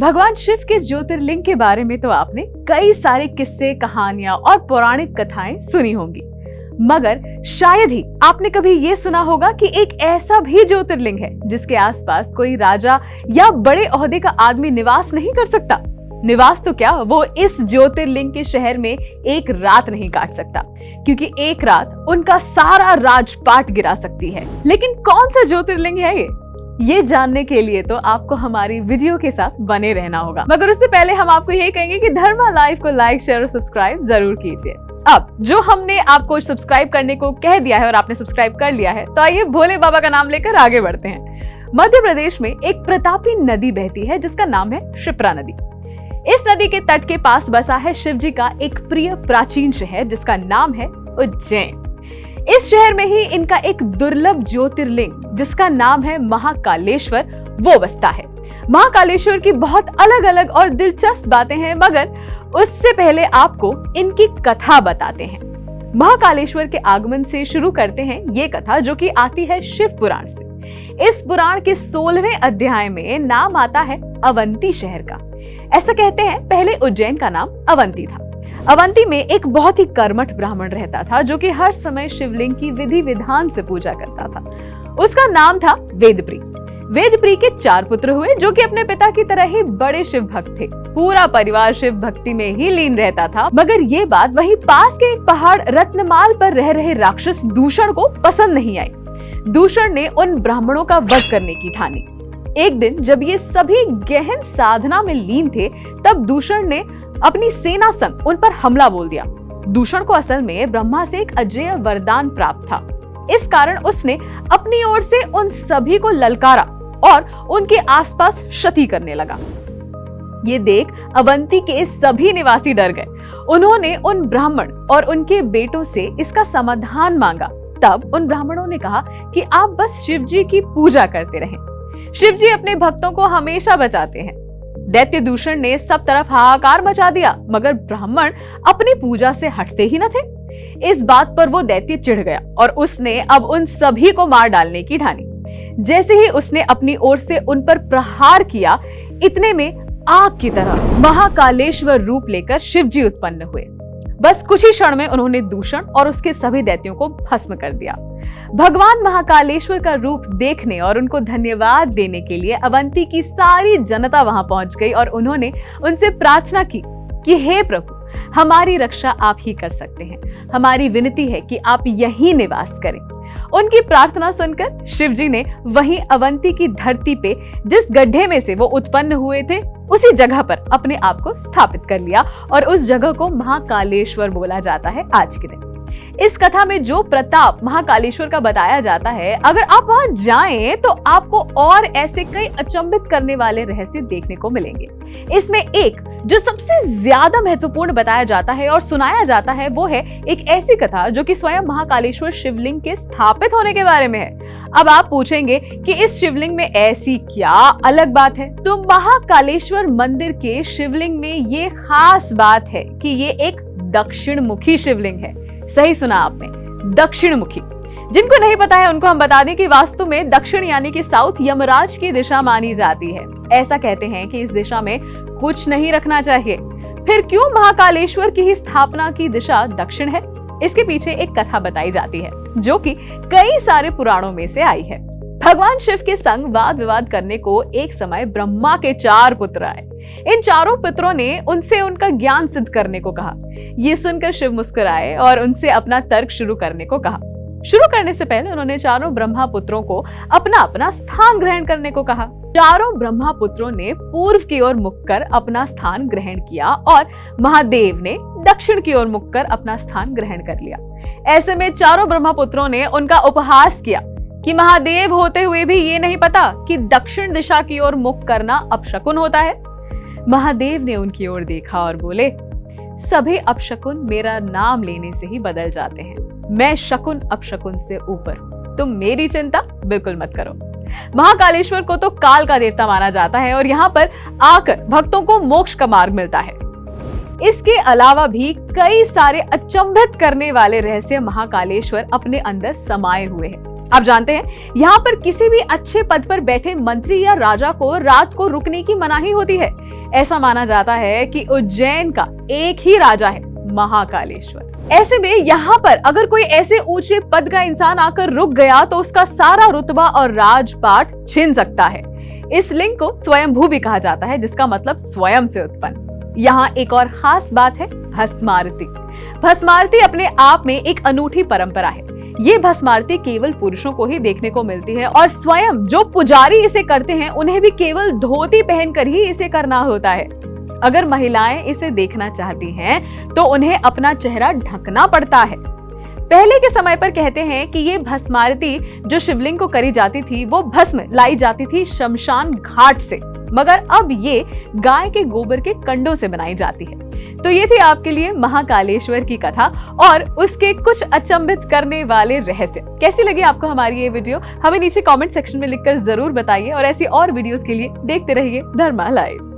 भगवान शिव के ज्योतिर्लिंग के बारे में तो आपने कई सारे किस्से, कहानियां और पौराणिक कथाएं सुनी होंगी, मगर शायद ही आपने कभी ये सुना होगा कि एक ऐसा भी ज्योतिर्लिंग है जिसके आसपास कोई राजा या बड़े ओहदे का आदमी निवास नहीं कर सकता। निवास तो क्या, वो इस ज्योतिर्लिंग के शहर में एक रात नहीं काट सकता, क्योंकि एक रात उनका सारा राजपाट गिरा सकती है। लेकिन कौन सा ज्योतिर्लिंग है ये जानने के लिए तो आपको हमारी वीडियो के साथ बने रहना होगा। मगर उससे पहले हम आपको यही कहेंगे कि धर्मा लाइव को लाइक, शेयर और सब्सक्राइब जरूर कीजिए। अब जो हमने आपको सब्सक्राइब करने को कह दिया है और आपने सब्सक्राइब कर लिया है, तो आइए भोले बाबा का नाम लेकर आगे बढ़ते हैं। मध्य प्रदेश में एक प्रतापी नदी बहती है जिसका नाम है क्षिप्रा नदी। इस नदी के तट के पास बसा है शिव जी का एक प्रिय प्राचीन शहर जिसका नाम है उज्जैन। इस शहर में ही इनका एक दुर्लभ ज्योतिर्लिंग जिसका नाम है महाकालेश्वर वो बसता है। महाकालेश्वर की बहुत अलग अलग और दिलचस्प बातें हैं, मगर उससे पहले आपको इनकी कथा बताते हैं। महाकालेश्वर के आगमन से शुरू करते हैं ये कथा, जो कि आती है शिव पुराण से। इस पुराण के 16वें अध्याय में नाम आता है अवंती शहर का। ऐसा कहते हैं पहले उज्जैन का नाम अवंती था। अवंती में एक बहुत ही कर्मठ ब्राह्मण रहता था जो कि हर समय शिवलिंग की विधि विधान से पूजा करता था। उसका नाम था वेदप्री। वेदप्री के 4 पुत्र हुए जो कि अपने पिता की तरह ही बड़े शिव भक्त थे। पूरा परिवार शिव भक्ति में ही लीन रहता था, मगर ये बात वहीं पास के एक पहाड़ रत्नमाल पर रह रहे राक्षस दूषण को पसंद नहीं आई। दूषण ने उन ब्राह्मणों का वध करने की ठानी। एक दिन जब ये सभी गहन साधना में लीन थे, तब दूषण ने अपनी सेना संग उन पर हमला बोल दिया। दूषण को असल में ब्रह्मा से एक अजेय वरदान प्राप्त था। इस कारण उसने अपनी ओर से उन सभी को ललकारा और उनके आसपास क्षति करने लगा। ये देख अवंती के सभी निवासी डर गए। उन्होंने उन ब्राह्मण और उनके बेटों से इसका समाधान मांगा। तब उन ब्राह्मणों ने कहा कि आप बस शिव जी की पूजा करते रहें। शिव जी अपने भक्तों को हमेशा बचाते हैं। दैत्य दूषण ने सब तरफ हाहाकार मचा दिया, मगर ब्राह्मण अपनी पूजा से हटते ही न थे। इस बात पर वो दैत्य चिढ़ गया और उसने अब उन सभी को मार डालने की ठानी। जैसे ही उसने अपनी ओर से उन पर प्रहार किया, इतने में आग की तरह महाकालेश्वर रूप लेकर शिव जी उत्पन्न हुए। बस कुछ ही क्षण में उन्होंने दूषण और उसके सभी दैत्यों को भस्म कर दिया। भगवान महाकालेश्वर का रूप देखने और उनको धन्यवाद देने के लिए अवंती की सारी जनता वहां पहुंच गई और उन्होंने उनसे प्रार्थना की कि हे प्रभु, हमारी रक्षा आप ही कर सकते हैं। हमारी विनती है कि आप यहीं निवास करें। उनकी प्रार्थना सुनकर शिव जी ने वहीं अवंती की धरती पे जिस गड्ढे में से वो उत्पन्न हुए थे, उसी जगह पर अपने आप को स्थापित कर लिया और उस जगह को महाकालेश्वर बोला जाता है आज के दिन। इस कथा में जो प्रताप महाकालेश्वर का बताया जाता है, अगर आप वहां जाएं तो आपको और ऐसे कई अचंभित करने वाले रहस्य देखने को मिलेंगे। इसमें एक जो सबसे ज्यादा महत्वपूर्ण बताया जाता है और सुनाया जाता है, वो है एक ऐसी कथा जो कि स्वयं महाकालेश्वर शिवलिंग के स्थापित होने के बारे में है। अब आप पूछेंगे कि इस शिवलिंग में ऐसी क्या अलग बात है, तो महाकालेश्वर मंदिर के शिवलिंग में ये खास बात है कि ये एक दक्षिण मुखी शिवलिंग है। सही सुना आपने, दक्षिण मुखी। जिनको नहीं पता है उनको हम बता दें कि वास्तु में दक्षिण यानी कि साउथ यमराज की दिशा मानी जाती है। ऐसा कहते हैं कि इस दिशा में कुछ नहीं रखना चाहिए। फिर क्यों महाकालेश्वर की ही स्थापना की दिशा दक्षिण है? इसके पीछे एक कथा बताई जाती है जो कि कई सारे पुराणों में से आई है। भगवान शिव के संग वाद विवाद करने को एक समय ब्रह्मा के 4 पुत्र आए। इन चारों पुत्रों ने उनसे उनका ज्ञान सिद्ध करने को कहा। ये सुनकर शिव मुस्कुराए और उनसे अपना तर्क शुरू करने को कहा। शुरू करने से पहले उन्होंने चारों ब्रह्मा पुत्रों को अपना अपना स्थान ग्रहण करने को कहा। चारों ब्रह्मा पुत्रों ने पूर्व की ओर मुख कर अपना स्थान ग्रहण किया और महादेव ने दक्षिण की ओर मुख कर अपना स्थान ग्रहण कर लिया। ऐसे में चारों ब्रह्मा पुत्रों ने उनका उपहास किया कि महादेव होते हुए भी ये नहीं पता कि दक्षिण दिशा की ओर मुख करना अपशकुन होता है। महादेव ने उनकी ओर देखा और बोले, सभी अपशकुन मेरा नाम लेने से ही बदल जाते हैं। मैं शकुन अपशकुन से ऊपर हूं। तुम मेरी चिंता बिल्कुल मत करो। महाकालेश्वर को तो काल का देवता माना जाता है और यहाँ पर आकर भक्तों को मोक्ष का मार्ग मिलता है। इसके अलावा भी कई सारे अचंभित करने वाले रहस्य महाकालेश्वर अपने अंदर समाये हुए हैं। आप जानते हैं यहाँ पर किसी भी अच्छे पद पर बैठे मंत्री या राजा को रात को रुकने की मनाही होती है। ऐसा माना जाता है कि उज्जैन का एक ही राजा है, महाकालेश्वर। ऐसे में यहाँ पर अगर कोई ऐसे ऊंचे पद का इंसान आकर रुक गया तो उसका सारा रुतबा और राजपाट छिन सकता है। इस लिंग को स्वयंभू भी कहा जाता है, जिसका मतलब स्वयं से उत्पन्न। यहाँ एक और खास बात है, भस्मारती। भस्मारती अपने आप में एक अनूठी परंपरा है। ये भस्मारती केवल पुरुषों को ही देखने को मिलती है और स्वयं जो पुजारी इसे करते हैं उन्हें भी केवल धोती पहनकर ही इसे करना होता है। अगर महिलाएं इसे देखना चाहती हैं तो उन्हें अपना चेहरा ढकना पड़ता है। पहले के समय पर कहते हैं कि ये भस्मारती जो शिवलिंग को करी जाती थी वो भस्म लाई जाती थी शमशान घाट से, मगर अब ये गाय के गोबर के कंडों से बनाई जाती है। तो ये थी आपके लिए महाकालेश्वर की कथा और उसके कुछ अचंभित करने वाले रहस्य। कैसी लगी आपको हमारी ये वीडियो? हमें नीचे कमेंट सेक्शन में लिखकर जरूर बताइए और ऐसी और वीडियोस के लिए देखते रहिए धर्मा लाइव।